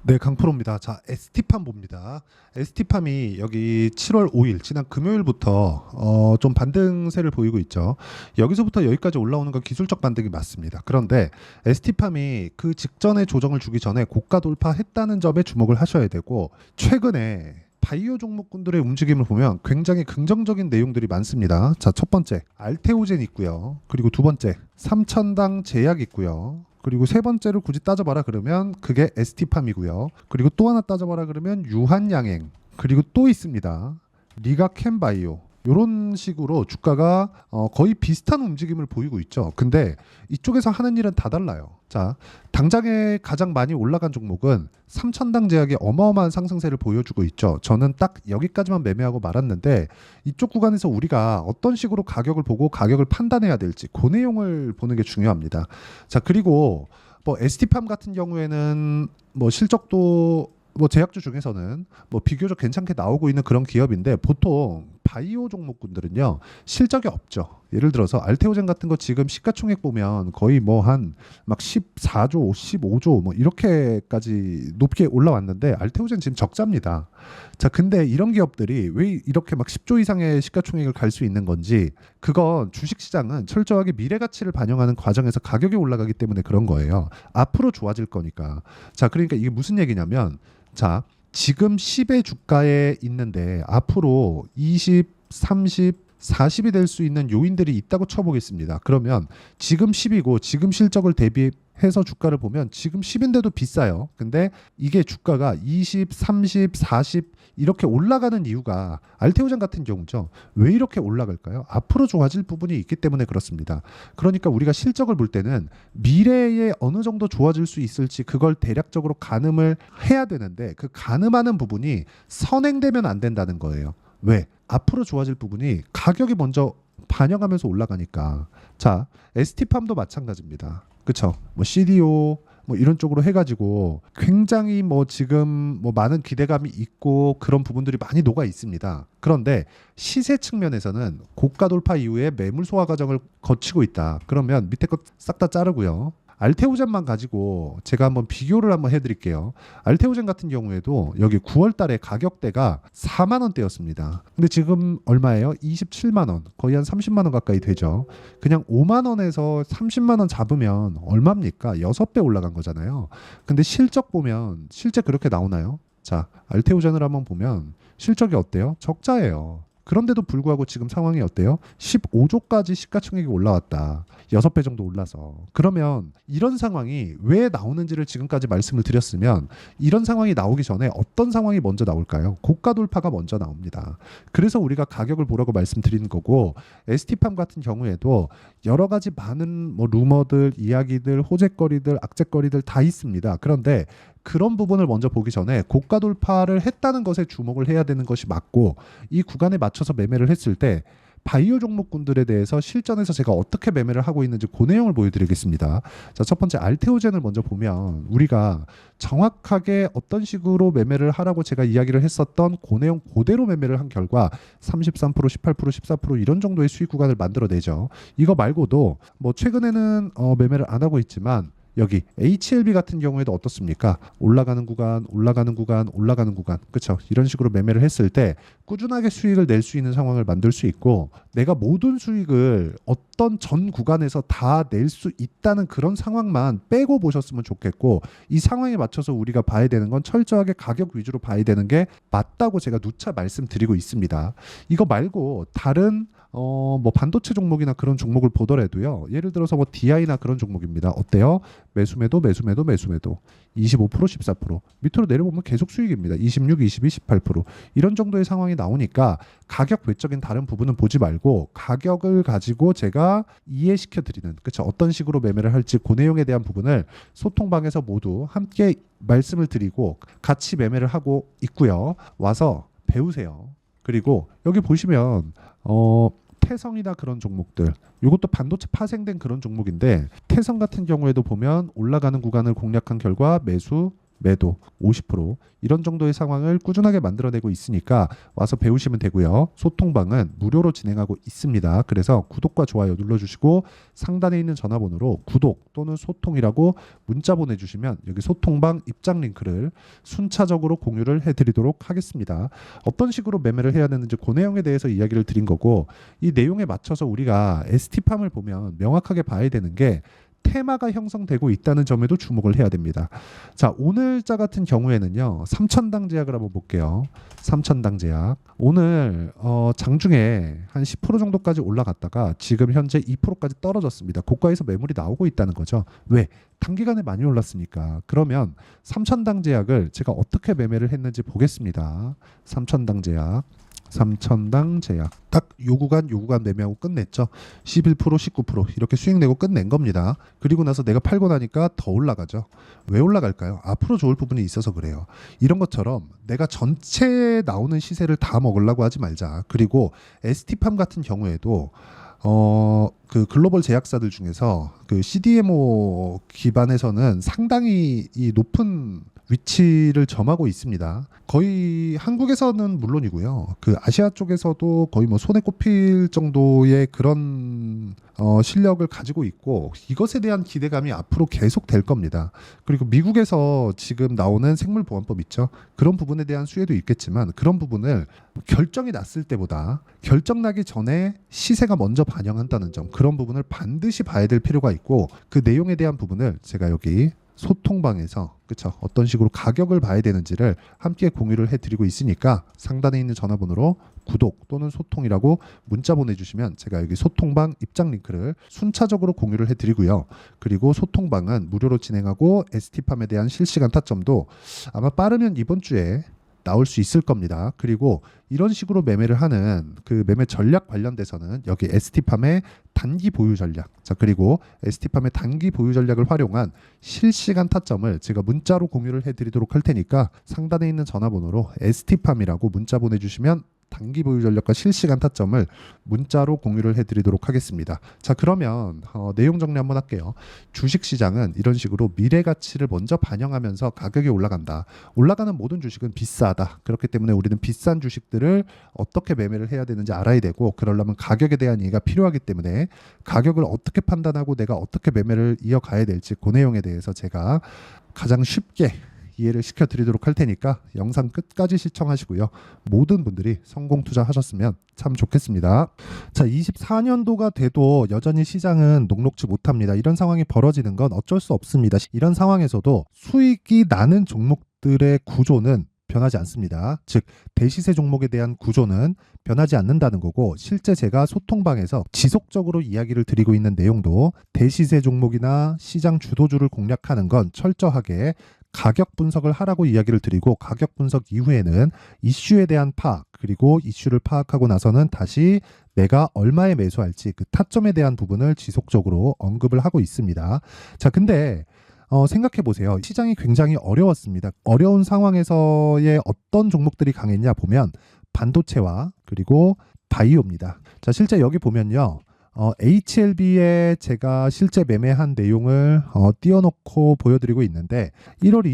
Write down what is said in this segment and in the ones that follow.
네, 강프로입니다. 자, ST팜 봅니다. ST팜이 여기 7월 5일 지난 금요일부터 좀 반등세를 보이고 있죠. 여기서부터 여기까지 올라오는 건 기술적 반등이 맞습니다. 그런데 ST팜이 그 직전에 조정을 주기 전에 고가 돌파했다는 점에 주목을 하셔야 되고, 최근에 바이오 종목군들의 움직임을 보면 굉장히 긍정적인 내용들이 많습니다. 자, 첫 번째 알테오젠 있고요. 그리고 두 번째 삼천당 제약 있고요. 그리고 세 번째를 굳이 따져봐라 그러면 그게 ST팜이고요. 그리고 또 하나 따져봐라 그러면 유한양행, 그리고 또 있습니다. 리가캠바이오. 이런 식으로 주가가 거의 비슷한 움직임을 보이고 있죠. 근데 이쪽에서 하는 일은 다 달라요. 자, 당장에 가장 많이 올라간 종목은 삼천당 제약이 어마어마한 상승세를 보여주고 있죠. 저는 딱 여기까지만 매매하고 말았는데, 이쪽 구간에서 우리가 어떤 식으로 가격을 보고 가격을 판단해야 될지 그 내용을 보는 게 중요합니다. 자, 그리고 뭐 ST팜 같은 경우에는 뭐 실적도 뭐 제약주 중에서는 뭐 비교적 괜찮게 나오고 있는 그런 기업인데, 보통 바이오 종목군들은요 실적이 없죠. 예를 들어서 알테오젠 같은 거 지금 시가총액 보면 거의 뭐 한 막 14조, 15조 뭐 이렇게까지 높게 올라왔는데, 알테오젠 지금 적자입니다. 자, 근데 이런 기업들이 왜 이렇게 막 10조 이상의 시가총액을 갈 수 있는 건지, 그건 주식시장은 철저하게 미래 가치를 반영하는 과정에서 가격이 올라가기 때문에 그런 거예요. 앞으로 좋아질 거니까. 자, 그러니까 이게 무슨 얘기냐면, 자, 지금 10의 주가에 있는데 앞으로 20, 30, 40이 될 수 있는 요인들이 있다고 쳐보겠습니다. 그러면 지금 10이고 지금 실적을 대비해서 주가를 보면 지금 10인데도 비싸요. 근데 이게 주가가 20, 30, 40 이렇게 올라가는 이유가 알테오젠 같은 경우죠. 왜 이렇게 올라갈까요? 앞으로 좋아질 부분이 있기 때문에 그렇습니다. 그러니까 우리가 실적을 볼 때는 미래에 어느 정도 좋아질 수 있을지 그걸 대략적으로 가늠을 해야 되는데, 그 가늠하는 부분이 선행되면 안 된다는 거예요. 왜? 앞으로 좋아질 부분이 가격이 먼저 반영하면서 올라가니까. 자, ST팜도 마찬가지입니다. 그쵸? 뭐 CDO 뭐 이런 쪽으로 해가지고 굉장히 뭐 지금 뭐 많은 기대감이 있고 그런 부분들이 많이 녹아 있습니다. 그런데 시세 측면에서는 고가 돌파 이후에 매물 소화 과정을 거치고 있다. 그러면 밑에 것 싹 다 자르고요. 알테오젠만 가지고 제가 한번 비교를 한번 해드릴게요. 알테오젠 같은 경우에도 여기 9월 달에 가격대가 4만 원대였습니다. 근데 지금 얼마예요? 27만 원. 거의 한 30만 원 가까이 되죠. 그냥 5만 원에서 30만 원 잡으면 얼마입니까? 6배 올라간 거잖아요. 근데 실적 보면 실제 그렇게 나오나요? 자, 알테오젠을 한번 보면 실적이 어때요? 적자예요. 그런데도 불구하고 지금 상황이 어때요? 15조까지 시가총액이 올라왔다. 6배 정도 올라서. 그러면 이런 상황이 왜 나오는지를 지금까지 말씀을 드렸으면, 이런 상황이 나오기 전에 어떤 상황이 먼저 나올까요? 고가 돌파가 먼저 나옵니다. 그래서 우리가 가격을 보라고 말씀드리는 거고, ST팜 같은 경우에도 여러 가지 많은 뭐 루머들, 이야기들, 호재거리들, 악재거리들 다 있습니다. 그런데 그런 부분을 먼저 보기 전에 고가 돌파를 했다는 것에 주목을 해야 되는 것이 맞고, 이 구간에 맞춰서 매매를 했을 때 바이오 종목군들에 대해서 실전에서 제가 어떻게 매매를 하고 있는지 그 내용을 보여드리겠습니다. 자, 첫 번째 알테오젠을 먼저 보면 우리가 정확하게 어떤 식으로 매매를 하라고 제가 이야기를 했었던 그 내용 그대로 매매를 한 결과 33%, 18%, 14% 이런 정도의 수익 구간을 만들어내죠. 이거 말고도 뭐 최근에는 매매를 안 하고 있지만, 여기 HLB 같은 경우에도 어떻습니까? 올라가는 구간, 올라가는 구간, 올라가는 구간. 그렇죠? 이런 식으로 매매를 했을 때 꾸준하게 수익을 낼 수 있는 상황을 만들 수 있고, 내가 모든 수익을 어떤 전 구간에서 다 낼 수 있다는 그런 상황만 빼고 보셨으면 좋겠고, 이 상황에 맞춰서 우리가 봐야 되는 건 철저하게 가격 위주로 봐야 되는 게 맞다고 제가 누차 말씀드리고 있습니다. 이거 말고 다른 뭐 반도체 종목이나 그런 종목을 보더라도요. 예를 들어서 뭐 DI나 그런 종목입니다. 어때요? 매수매도 매수매도 매수매도 25%, 14% 밑으로 내려보면 계속 수익입니다. 26, 22, 18% 이런 정도의 상황이 나오니까 가격 외적인 다른 부분은 보지 말고 가격을 가지고 제가 이해시켜 드리는, 그렇죠? 어떤 식으로 매매를 할지 그 내용에 대한 부분을 소통방에서 모두 함께 말씀을 드리고 같이 매매를 하고 있고요. 와서 배우세요. 그리고 여기 보시면 태성이나 그런 종목들, 이것도 반도체 파생된 그런 종목인데, 태성 같은 경우에도 보면 올라가는 구간을 공략한 결과 매수, 매도 50% 이런 정도의 상황을 꾸준하게 만들어내고 있으니까 와서 배우시면 되고요. 소통방은 무료로 진행하고 있습니다. 그래서 구독과 좋아요 눌러주시고 상단에 있는 전화번호로 구독 또는 소통이라고 문자 보내주시면 여기 소통방 입장 링크를 순차적으로 공유를 해드리도록 하겠습니다. 어떤 식으로 매매를 해야 되는지 그 내용에 대해서 이야기를 드린 거고, 이 내용에 맞춰서 우리가 ST팜을 보면 명확하게 봐야 되는 게 테마가 형성되고 있다는 점에도 주목을 해야 됩니다. 자, 오늘자 같은 경우에는요. 3천당 제약을 한번 볼게요. 3천당 제약. 오늘 장중에 한 10% 정도까지 올라갔다가 지금 현재 2%까지 떨어졌습니다. 고가에서 매물이 나오고 있다는 거죠. 왜? 단기간에 많이 올랐으니까. 그러면 3천당 제약을 제가 어떻게 매매를 했는지 보겠습니다. 3천당 제약. 3천당 제약 딱 요 구간 매매하고 끝냈죠. 11% 19% 이렇게 수익 내고 끝낸 겁니다. 그리고 나서 내가 팔고 나니까 더 올라가죠. 왜 올라갈까요? 앞으로 좋을 부분이 있어서 그래요. 이런 것처럼 내가 전체에 나오는 시세를 다 먹으려고 하지 말자. 그리고 ST팜 같은 경우에도 그 글로벌 제약사들 중에서 그 CDMO 기반에서는 상당히 이 높은 위치를 점하고 있습니다. 거의 한국에서는 물론이고요. 그 아시아 쪽에서도 거의 뭐 손에 꼽힐 정도의 그런 실력을 가지고 있고, 이것에 대한 기대감이 앞으로 계속 될 겁니다. 그리고 미국에서 지금 나오는 생물보안법 있죠. 그런 부분에 대한 수혜도 있겠지만 그런 부분을 결정이 났을 때보다 결정 나기 전에 시세가 먼저 반영한다는 점, 그런 부분을 반드시 봐야 될 필요가 있고, 그 내용에 대한 부분을 제가 여기 소통방에서 그쵸 어떤 식으로 가격을 봐야 되는지를 함께 공유를 해드리고 있으니까 상단에 있는 전화번호로 구독 또는 소통이라고 문자 보내주시면 제가 여기 소통방 입장 링크를 순차적으로 공유를 해드리고요. 그리고 소통방은 무료로 진행하고 ST팜에 대한 실시간 타점도 아마 빠르면 이번 주에 나올 수 있을 겁니다. 그리고 이런 식으로 매매를 하는 그 매매 전략 관련돼서는 여기 ST팜의 단기 보유 전략, 자 그리고 ST팜의 단기 보유 전략을 활용한 실시간 타점을 제가 문자로 공유를 해드리도록 할 테니까 상단에 있는 전화번호로 ST팜이라고 문자 보내주시면 단기 보유 전략과 실시간 타점을 문자로 공유를 해드리도록 하겠습니다. 자, 그러면 내용 정리 한번 할게요. 주식시장은 이런 식으로 미래 가치를 먼저 반영하면서 가격이 올라간다. 올라가는 모든 주식은 비싸다. 그렇기 때문에 우리는 비싼 주식들을 어떻게 매매를 해야 되는지 알아야 되고, 그러려면 가격에 대한 이해가 필요하기 때문에 가격을 어떻게 판단하고 내가 어떻게 매매를 이어가야 될지 그 내용에 대해서 제가 가장 쉽게 이해를 시켜드리도록 할 테니까 영상 끝까지 시청하시고요. 모든 분들이 성공 투자하셨으면 참 좋겠습니다. 자, 24년도가 돼도 여전히 시장은 녹록지 못합니다. 이런 상황이 벌어지는 건 어쩔 수 없습니다. 이런 상황에서도 수익이 나는 종목들의 구조는 변하지 않습니다. 즉 대시세 종목에 대한 구조는 변하지 않는다는 거고, 실제 제가 소통방에서 지속적으로 이야기를 드리고 있는 내용도 대시세 종목이나 시장 주도주를 공략하는 건 철저하게 가격 분석을 하라고 이야기를 드리고, 가격 분석 이후에는 이슈에 대한 파악, 그리고 이슈를 파악하고 나서는 다시 내가 얼마에 매수할지 그 타점에 대한 부분을 지속적으로 언급을 하고 있습니다. 자, 근데 생각해 보세요. 시장이 굉장히 어려웠습니다. 어려운 상황에서의 어떤 종목들이 강했냐 보면 반도체와 그리고 바이오입니다. 자, 실제 여기 보면요. HLB에 제가 실제 매매한 내용을 띄워놓고 보여드리고 있는데 1월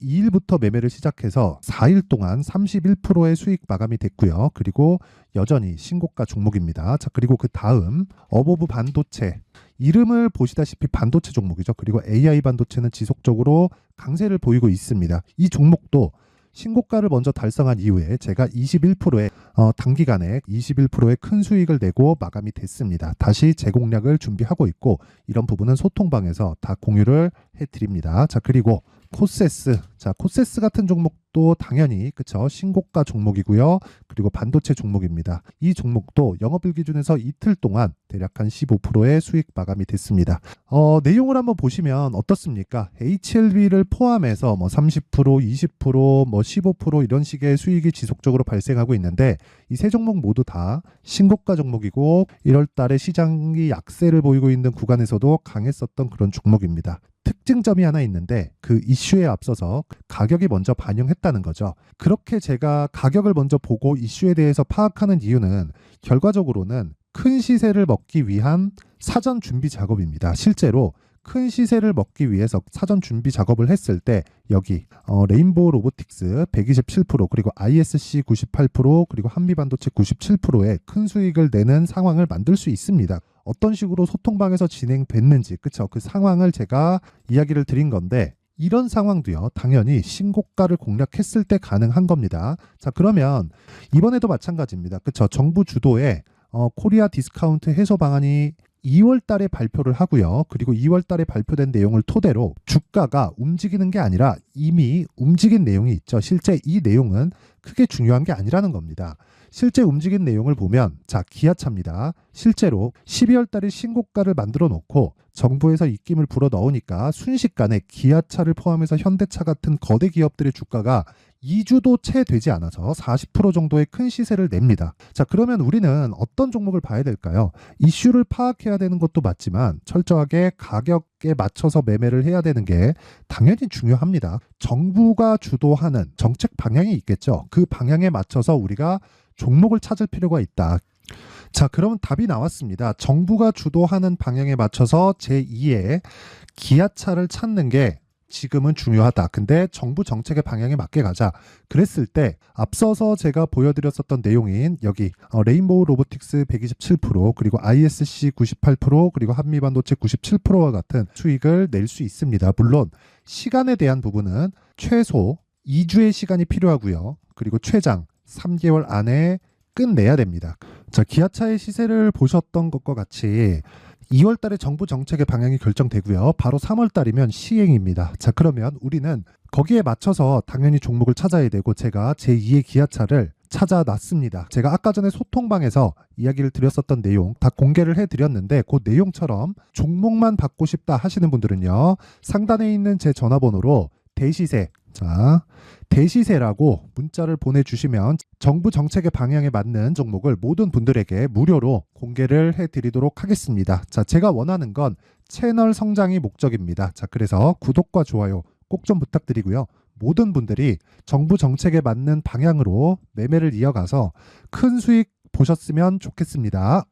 22일부터 매매를 시작해서 4일 동안 31%의 수익 마감이 됐고요. 그리고 여전히 신고가 종목입니다. 자, 그리고 그 다음 어보브 반도체, 이름을 보시다시피 반도체 종목이죠. 그리고 AI 반도체는 지속적으로 강세를 보이고 있습니다. 이 종목도 신고가를 먼저 달성한 이후에 제가 21%의 단기간에 21%의 큰 수익을 내고 마감이 됐습니다. 다시 재공략을 준비하고 있고, 이런 부분은 소통방에서 다 공유를 해드립니다. 자, 그리고 코세스, 자 코세스 같은 종목도 당연히 그쵸 신고가 종목이고요. 그리고 반도체 종목입니다. 이 종목도 영업일 기준에서 이틀 동안 대략 한 15%의 수익 마감이 됐습니다. 내용을 한번 보시면 어떻습니까? HLB를 포함해서 뭐 30%, 20%, 뭐 15% 이런 식의 수익이 지속적으로 발생하고 있는데, 이 세 종목 모두 다 신고가 종목이고 1월 달에 시장이 약세를 보이고 있는 구간에서도 강했었던 그런 종목입니다. 특징점이 하나 있는데 그 이슈에 앞서서 가격이 먼저 반영했다는 거죠. 그렇게 제가 가격을 먼저 보고 이슈에 대해서 파악하는 이유는 결과적으로는 큰 시세를 먹기 위한 사전 준비 작업입니다. 실제로 큰 시세를 먹기 위해서 사전 준비 작업을 했을 때 여기 레인보우 로보틱스 127% 그리고 ISC 98% 그리고 한미반도체 97%의 큰 수익을 내는 상황을 만들 수 있습니다. 어떤 식으로 소통방에서 진행됐는지 그쵸? 그 상황을 제가 이야기를 드린 건데 이런 상황도요 당연히 신고가를 공략했을 때 가능한 겁니다. 자 그러면 이번에도 마찬가지입니다. 그쵸? 정부 주도의 코리아 디스카운트 해소 방안이 2월 달에 발표를 하고요. 그리고 2월 달에 발표된 내용을 토대로 주가가 움직이는 게 아니라 이미 움직인 내용이 있죠. 실제 이 내용은 크게 중요한 게 아니라는 겁니다. 실제 움직인 내용을 보면 자 기아차입니다. 실제로 12월 달에 신고가를 만들어 놓고 정부에서 입김을 불어 넣으니까 순식간에 기아차를 포함해서 현대차 같은 거대 기업들의 주가가 2주도 채 되지 않아서 40% 정도의 큰 시세를 냅니다. 자, 그러면 우리는 어떤 종목을 봐야 될까요? 이슈를 파악해야 되는 것도 맞지만 철저하게 가격에 맞춰서 매매를 해야 되는 게 당연히 중요합니다. 정부가 주도하는 정책 방향이 있겠죠. 그 방향에 맞춰서 우리가 종목을 찾을 필요가 있다. 자, 그러면 답이 나왔습니다. 정부가 주도하는 방향에 맞춰서 제2의 기아차를 찾는 게 지금은 중요하다. 근데 정부 정책의 방향에 맞게 가자. 그랬을 때 앞서서 제가 보여드렸었던 내용인 여기 레인보우 로보틱스 127% 그리고 ISC 98% 그리고 한미반도체 97%와 같은 수익을 낼 수 있습니다. 물론 시간에 대한 부분은 최소 2주의 시간이 필요하고요. 그리고 최장 3개월 안에 끝내야 됩니다. 자, 기아차의 시세를 보셨던 것과 같이 2월 달에 정부 정책의 방향이 결정되고요. 바로 3월 달이면 시행입니다. 자, 그러면 우리는 거기에 맞춰서 당연히 종목을 찾아야 되고 제가 제2의 기아차를 찾아놨습니다. 제가 아까 전에 소통방에서 이야기를 드렸었던 내용 다 공개를 해드렸는데 그 내용처럼 종목만 받고 싶다 하시는 분들은요. 상단에 있는 제 전화번호로 대시세 자 대시세라고 문자를 보내주시면 정부 정책의 방향에 맞는 종목을 모든 분들에게 무료로 공개를 해드리도록 하겠습니다. 자, 제가 원하는 건 채널 성장이 목적입니다. 자, 그래서 구독과 좋아요 꼭 좀 부탁드리고요. 모든 분들이 정부 정책에 맞는 방향으로 매매를 이어가서 큰 수익 보셨으면 좋겠습니다.